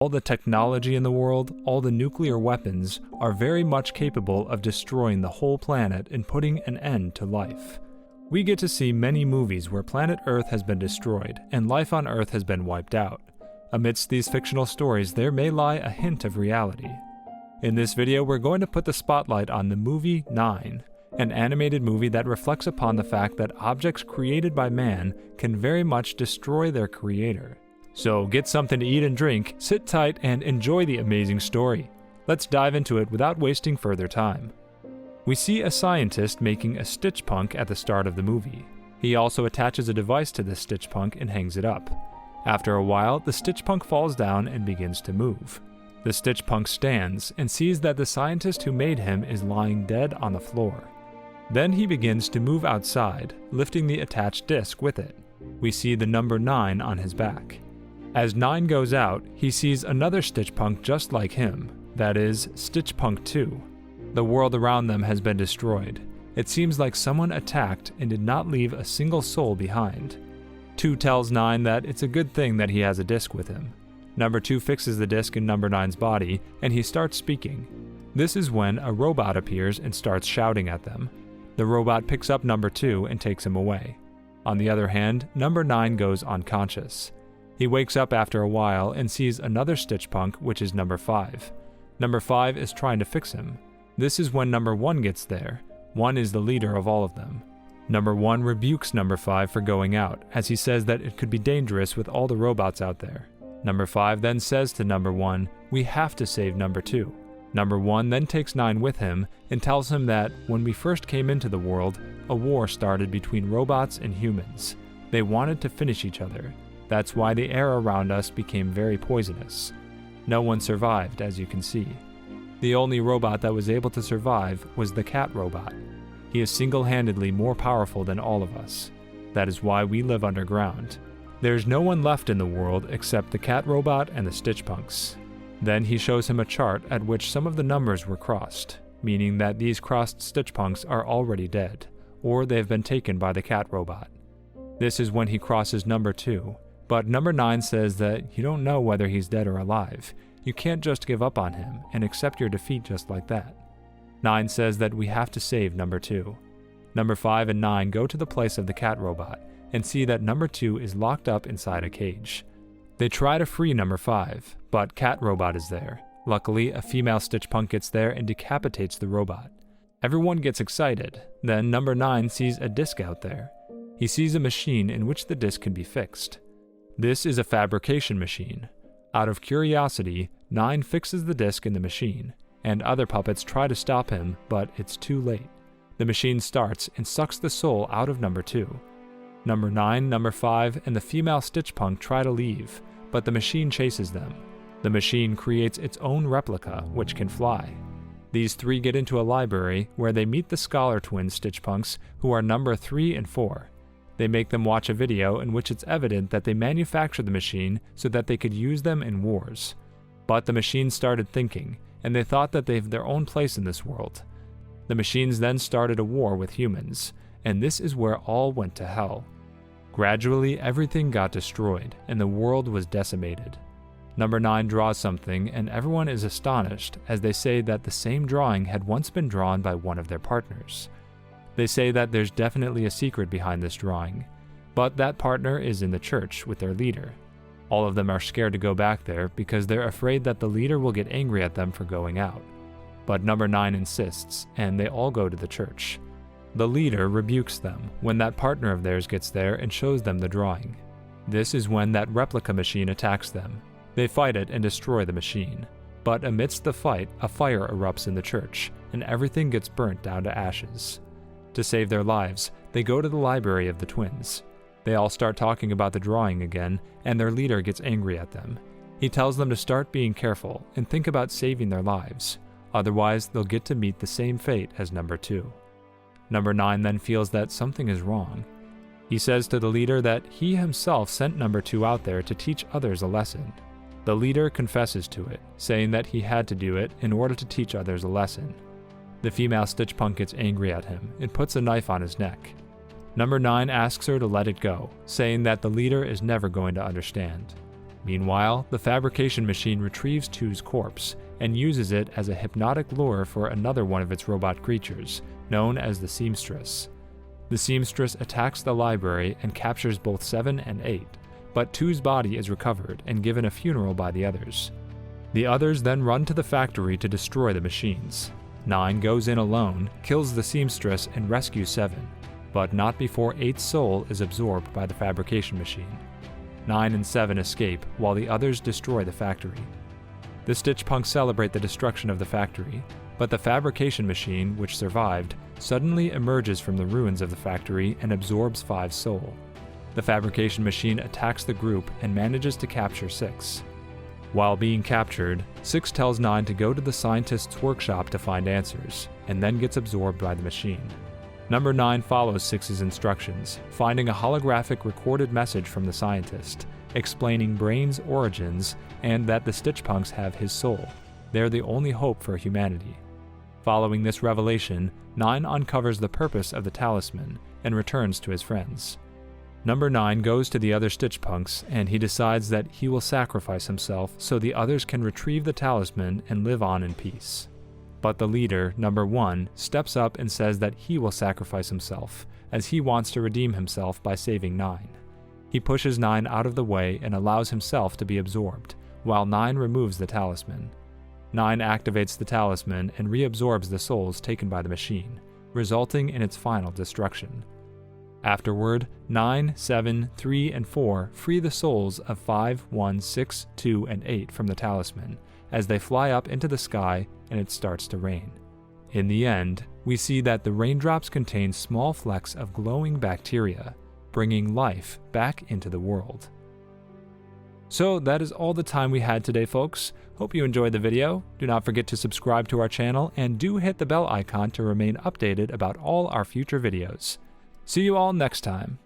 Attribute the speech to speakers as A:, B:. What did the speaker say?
A: All the technology in the world, all the nuclear weapons, are very much capable of destroying the whole planet and putting an end to life. We get to see many movies where planet Earth has been destroyed and life on Earth has been wiped out. Amidst these fictional stories, there may lie a hint of reality. In this video, we're going to put the spotlight on the movie 9, an animated movie that reflects upon the fact that objects created by man can very much destroy their creator. So get something to eat and drink, sit tight, and enjoy the amazing story. Let's dive into it without wasting further time. We see a scientist making a stitch punk at the start of the movie. He also attaches a device to this stitch punk and hangs it up. After a while, the stitch punk falls down and begins to move. The stitch punk stands and sees that the scientist who made him is lying dead on the floor. Then he begins to move outside, lifting the attached disc with it. We see the number 9 on his back. As 9 goes out, he sees another stitch punk just like him, that is, stitch punk 2. The world around them has been destroyed. It seems like someone attacked and did not leave a single soul behind. 2 tells 9 that it's a good thing that he has a disc with him. Number 2 fixes the disc in number 9's body, and he starts speaking. This is when a robot appears and starts shouting at them. The robot picks up number 2 and takes him away. On the other hand, number 9 goes unconscious. He wakes up after a while and sees another stitch punk, which is number 5. Number 5 is trying to fix him. This is when number 1 gets there. 1 is the leader of all of them. Number 1 rebukes number 5 for going out, as he says that it could be dangerous with all the robots out there. Number 5 then says to number 1, "We have to save number 2. Number 1 then takes 9 with him and tells him that when we first came into the world, a war started between robots and humans. They wanted to finish each other. That's why the air around us became very poisonous. No one survived, as you can see. The only robot that was able to survive was the cat robot. He is single-handedly more powerful than all of us. That is why we live underground. There's no one left in the world except the cat robot and the stitch punks." Then he shows him a chart at which some of the numbers were crossed, meaning that these crossed stitch punks are already dead, or they have been taken by the cat robot. This is when he crosses number 2. But number 9 says that you don't know whether he's dead or alive. You can't just give up on him and accept your defeat just like that. 9 says that we have to save number 2. Number 5 and 9 go to the place of the cat robot and see that number 2 is locked up inside a cage. They try to free number 5, but cat robot is there. Luckily, a female stitch punk gets there and decapitates the robot. Everyone gets excited. Then number 9 sees a disc out there. He sees a machine in which the disc can be fixed. This is a fabrication machine. Out of curiosity, 9 fixes the disc in the machine, and other puppets try to stop him, but it's too late. The machine starts and sucks the soul out of number 2. Number 9, number 5, and the female stitch punk try to leave, but the machine chases them. The machine creates its own replica, which can fly. These 3 get into a library where they meet the scholar twin stitch punks, who are number 3 and 4. They make them watch a video in which it's evident that they manufactured the machine so that they could use them in wars. But the machines started thinking, and they thought that they have their own place in this world. The machines then started a war with humans, and this is where all went to hell. Gradually, everything got destroyed, and the world was decimated. Number 9 draws something, and everyone is astonished as they say that the same drawing had once been drawn by one of their partners. They say that there's definitely a secret behind this drawing, but that partner is in the church with their leader. All of them are scared to go back there because they're afraid that the leader will get angry at them for going out. But number 9 insists, and they all go to the church. The leader rebukes them when that partner of theirs gets there and shows them the drawing. This is when that replica machine attacks them. They fight it and destroy the machine. But amidst the fight, a fire erupts in the church, and everything gets burnt down to ashes. To save their lives, they go to the library of the twins. They all start talking about the drawing again, and their leader gets angry at them. He tells them to start being careful and think about saving their lives. Otherwise, they'll get to meet the same fate as number 2. Number 9 then feels that something is wrong. He says to the leader that he himself sent number 2 out there to teach others a lesson. The leader confesses to it, saying that he had to do it in order to teach others a lesson. The female stitch punk gets angry at him and puts a knife on his neck. Number 9 asks her to let it go, saying that the leader is never going to understand. Meanwhile, the fabrication machine retrieves 2's corpse and uses it as a hypnotic lure for another one of its robot creatures, known as the seamstress. The seamstress attacks the library and captures both 7 and 8, but 2's body is recovered and given a funeral by the others. The others then run to the factory to destroy the machines. 9 goes in alone, kills the seamstress, and rescues 7, but not before 8's soul is absorbed by the fabrication machine. 9 and 7 escape while the others destroy the factory. The Stitchpunks celebrate the destruction of the factory, but the fabrication machine, which survived, suddenly emerges from the ruins of the factory and absorbs 5's soul. The fabrication machine attacks the group and manages to capture 6. While being captured, 6 tells 9 to go to the scientist's workshop to find answers, and then gets absorbed by the machine. Number 9 follows 6's instructions, finding a holographic recorded message from the scientist, explaining Brain's origins and that the Stitchpunks have his soul. They're the only hope for humanity. Following this revelation, 9 uncovers the purpose of the talisman and returns to his friends. Number 9 goes to the other Stitchpunks, and he decides that he will sacrifice himself so the others can retrieve the talisman and live on in peace. But the leader, Number 1, steps up and says that he will sacrifice himself, as he wants to redeem himself by saving 9. He pushes 9 out of the way and allows himself to be absorbed, while 9 removes the talisman. 9 activates the talisman and reabsorbs the souls taken by the machine, resulting in its final destruction. Afterward, 9, 7, 3, and 4 free the souls of 5, 1, 6, 2, and 8 from the talisman, as they fly up into the sky and it starts to rain. In the end, we see that the raindrops contain small flecks of glowing bacteria, bringing life back into the world. So that is all the time we had today, folks. Hope you enjoyed the video. Do not forget to subscribe to our channel and do hit the bell icon to remain updated about all our future videos. See you all next time.